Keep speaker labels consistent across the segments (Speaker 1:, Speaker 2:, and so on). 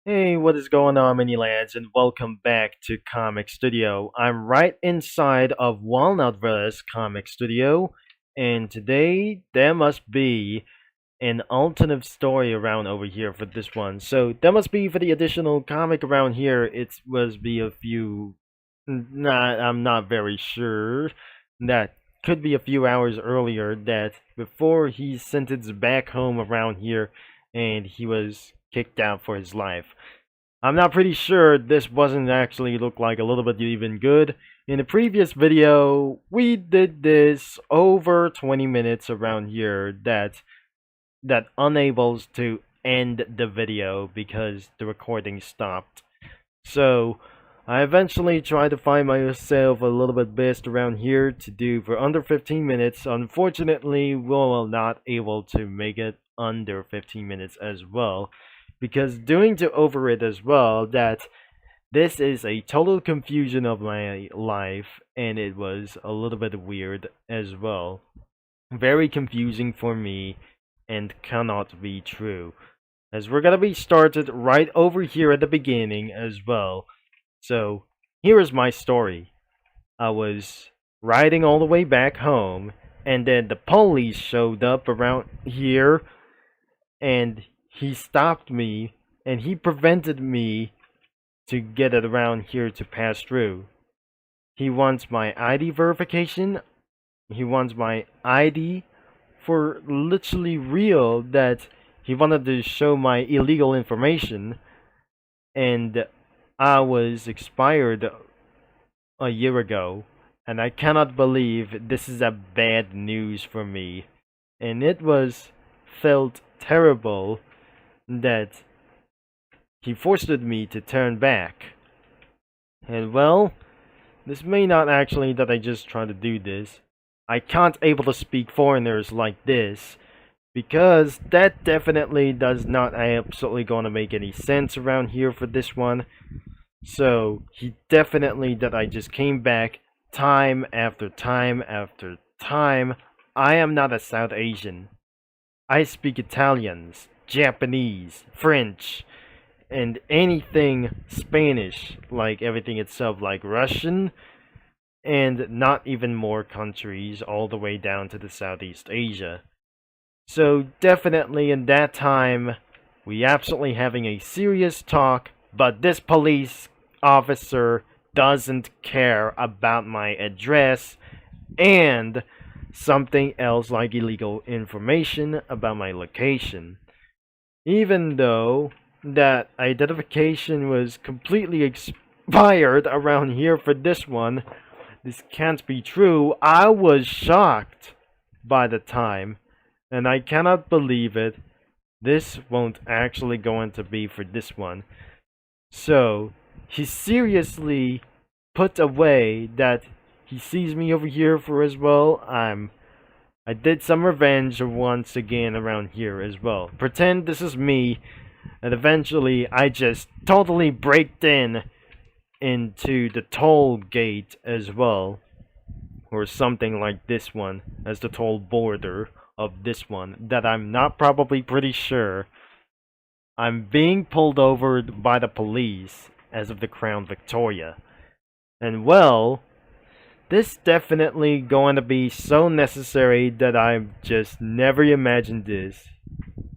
Speaker 1: Hey, what is going on, mini lads, and welcome back to Comic Studio. I'm right inside of Walnut Comic Studio, and today there must be an alternative story around over here for this one. So there must be for the additional comic around here. It must be a few. I'm not very sure. That could be a few hours earlier. That before he's sentenced back home around here, and he was kicked out for his life. I'm not pretty sure this wasn't actually look like a little bit even good. In the previous video, we did this over 20 minutes around here that unables to end the video because the recording stopped. So I eventually tried to find myself a little bit best around here to do for under 15 minutes. Unfortunately, we were not able to make it under 15 minutes as well. Because doing to over it as well, that this is a total confusion of my life, and it was a little bit weird as well. Very confusing for me, and cannot be true. As we're gonna be started right over here at the beginning as well. So, here is my story. I was riding all the way back home, and then the police showed up around here, and he stopped me, and he prevented me to get it around here to pass through. He wants my ID verification. He wants my ID for literally real, that he wanted to show my illegal information, and I was expired a year ago, and I cannot believe this is a bad news for me. And it was felt terrible that he forced me to turn back. And well, this may not actually that I just try to do this. I can't able to speak foreigners like this, because that definitely does not absolutely gonna make any sense around here for this one. So he definitely that I just came back time after time after time. I am not a South Asian. I speak Italians, Japanese, French, and anything Spanish, like everything itself, like Russian, and not even more countries all the way down to the Southeast Asia. So definitely in that time, we absolutely having a serious talk, but this police officer doesn't care about my address and something else like illegal information about my location. Even though that identification was completely expired around here for this one, this can't be true. I was shocked by the time, and I cannot believe it. This won't actually going to be for this one. So, he seriously put away that he sees me over here for as well. I did some revenge once again around here as well. Pretend this is me, and eventually I just totally breaked in into the toll gate as well, or something like this one as the toll border of this one that I'm not probably pretty sure. I'm being pulled over by the police as of the Crown Victoria. And well, this definitely going to be so necessary that I've just never imagined this.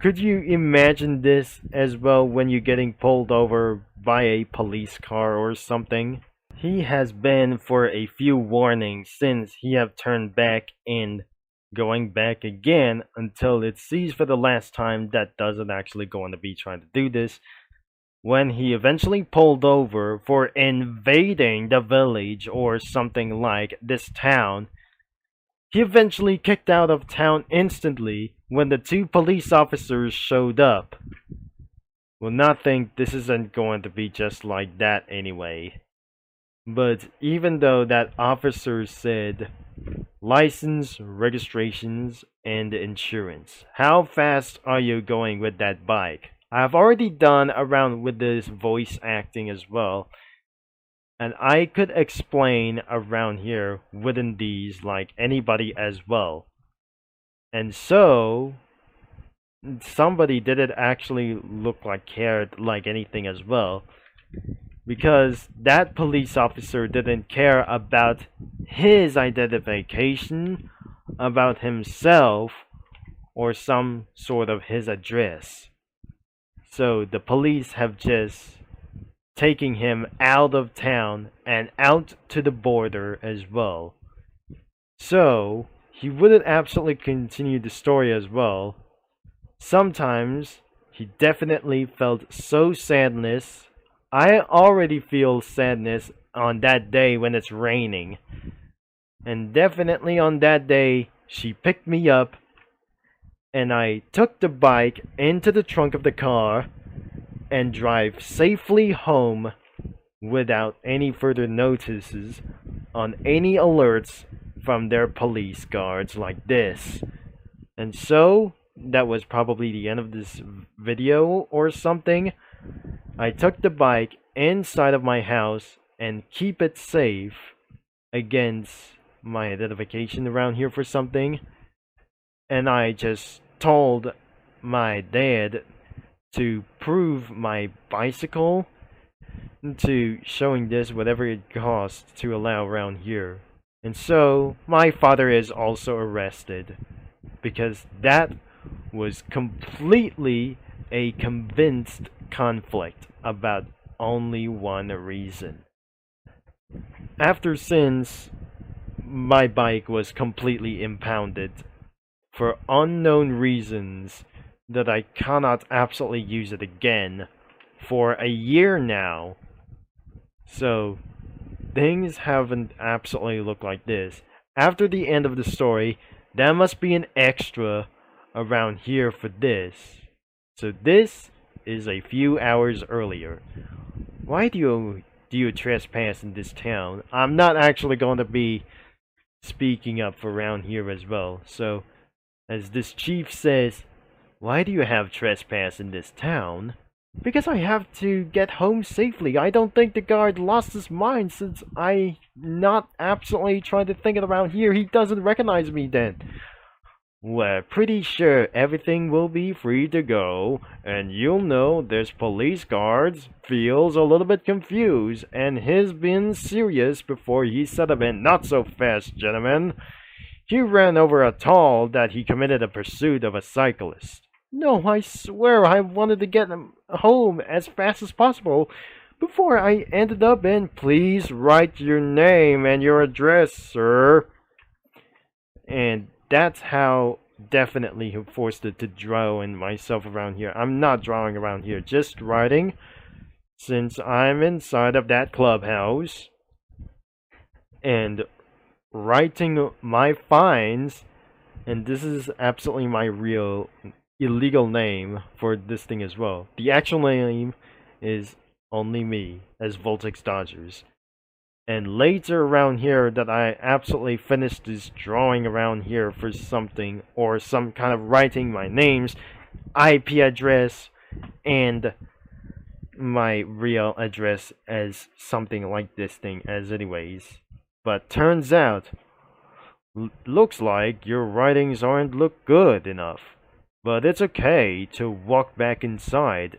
Speaker 1: Could you imagine this as well when you're getting pulled over by a police car or something? He has been for a few warnings since he have turned back and going back again until it sees for the last time that doesn't actually going to be trying to do this. When he eventually pulled over for invading the village or something like this town, he eventually kicked out of town instantly when the two police officers showed up. Will not think this isn't going to be just like that anyway. But even though that officer said license, registrations, and insurance, how fast are you going with that bike? I've already done around with this voice acting as well, and I could explain around here within these like anybody as well. And so somebody didn't actually look like cared like anything as well, because that police officer didn't care about his identification, about himself, or some sort of his address. So the police have just taken him out of town and out to the border as well. So he wouldn't absolutely continue the story as well. Sometimes he definitely felt so sadness. I already feel sadness on that day when it's raining. And definitely on that day, she picked me up and I took the bike into the trunk of the car and drive safely home without any further notices on any alerts from their police guards like this. And so, that was probably the end of this video or something. I took the bike inside of my house and keep it safe against my identification around here for something. And I just told my dad to prove my bicycle to showing this whatever it costs to allow around here. And so my father is also arrested because that was completely a convinced conflict about only one reason. Since my bike was completely impounded for unknown reasons that I cannot absolutely use it again for a year now. So things haven't absolutely looked like this. After the end of the story, there must be an extra around here for this. So this is a few hours earlier. Why do you trespass in this town? I'm not actually going to be speaking up for around here as well. So, as this chief says, why do you have trespass in this town? Because I have to get home safely. I don't think the guard lost his mind since I not absolutely trying to think it around here. He doesn't recognize me then. We're pretty sure everything will be free to go, and you'll know this police guard feels a little bit confused, and he's been serious before he said a bit not so fast, gentlemen. He ran over a toll that he committed a pursuit of a cyclist. No, I swear I wanted to get him home as fast as possible before I ended up in. Please write your name and your address, sir. And that's how definitely he forced it to draw in myself around here. I'm not drawing around here, just writing. Since I'm inside of that clubhouse and writing my fines, and this is absolutely my real illegal name for this thing as well. The actual name is only me as Voltex Dodgers. And later around here that I absolutely finished this drawing around here for something or some kind of writing my names, IP address, and my real address as something like this thing as anyways. But turns out, looks like your writings aren't look good enough. But it's okay to walk back inside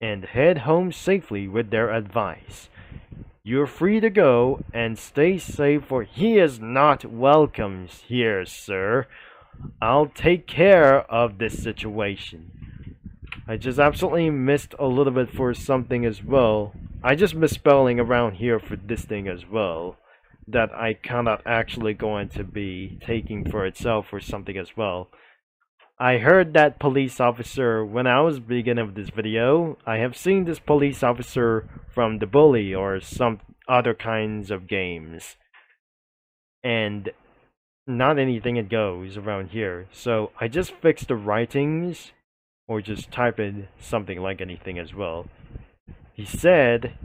Speaker 1: and head home safely with their advice. You're free to go and stay safe, for he is not welcome here, sir. I'll take care of this situation. I just absolutely missed a little bit for something as well. I just misspelling around here for this thing as well, that I cannot actually going to be taking for itself or something as well. I heard that police officer when I was beginning of this video. I have seen this police officer from the Bully or some other kinds of games. And not anything it goes around here. So I just fixed the writings or just type in something like anything as well. He said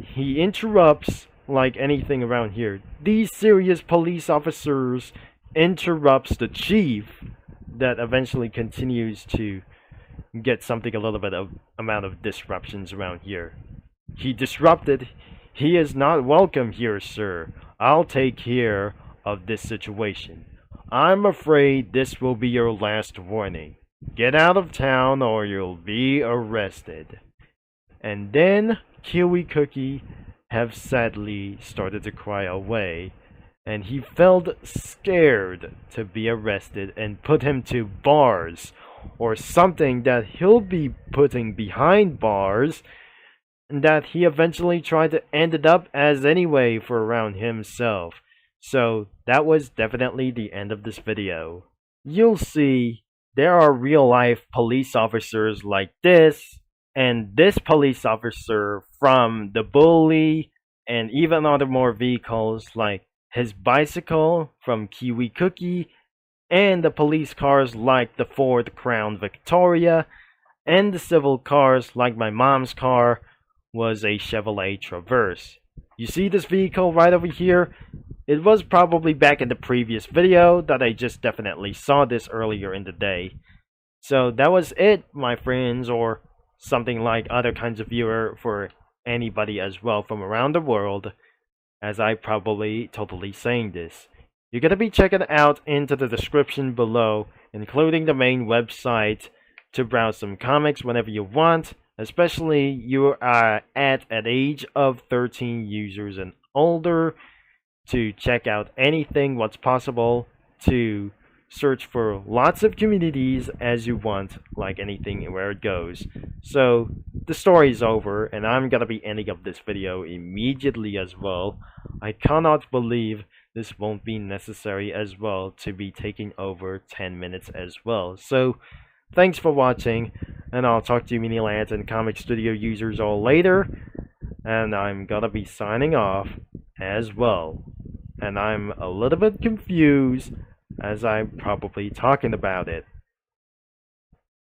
Speaker 1: he interrupts like anything around here. These serious police officers interrupts the chief that eventually continues to get something a little bit of amount of disruptions around here. He disrupted. He is not welcome here, sir. I'll take care of this situation. I'm afraid this will be your last warning. Get out of town or you'll be arrested. And then Kiwi Cookie have sadly started to cry away, and he felt scared to be arrested and put him to bars, or something that he'll be putting behind bars, and that he eventually tried to end it up as anyway for around himself. So that was definitely the end of this video. You'll see there are real life police officers like this, and this police officer from the bully, and even other more vehicles like his bicycle from Kiwi Cookie, and the police cars like the Ford Crown Victoria, and the civil cars like my mom's car was a Chevrolet Traverse. You see this vehicle right over here? It was probably back in the previous video that I just definitely saw this earlier in the day. So that was it, my friends, or something like other kinds of viewer for anybody as well from around the world, as I probably totally saying this. You're gonna be checking out into the description below, including the main website, to browse some comics whenever you want, especially you are at an age of 13 users and older, to check out anything what's possible, to search for lots of communities as you want, like anything where it goes. So the story's over, and I'm gonna be ending up this video immediately as well. I cannot believe this won't be necessary as well to be taking over 10 minutes as well. So thanks for watching, and I'll talk to you Minilands and Comic Studio users all later, and I'm gonna be signing off as well. And I'm a little bit confused as I'm probably talking about it.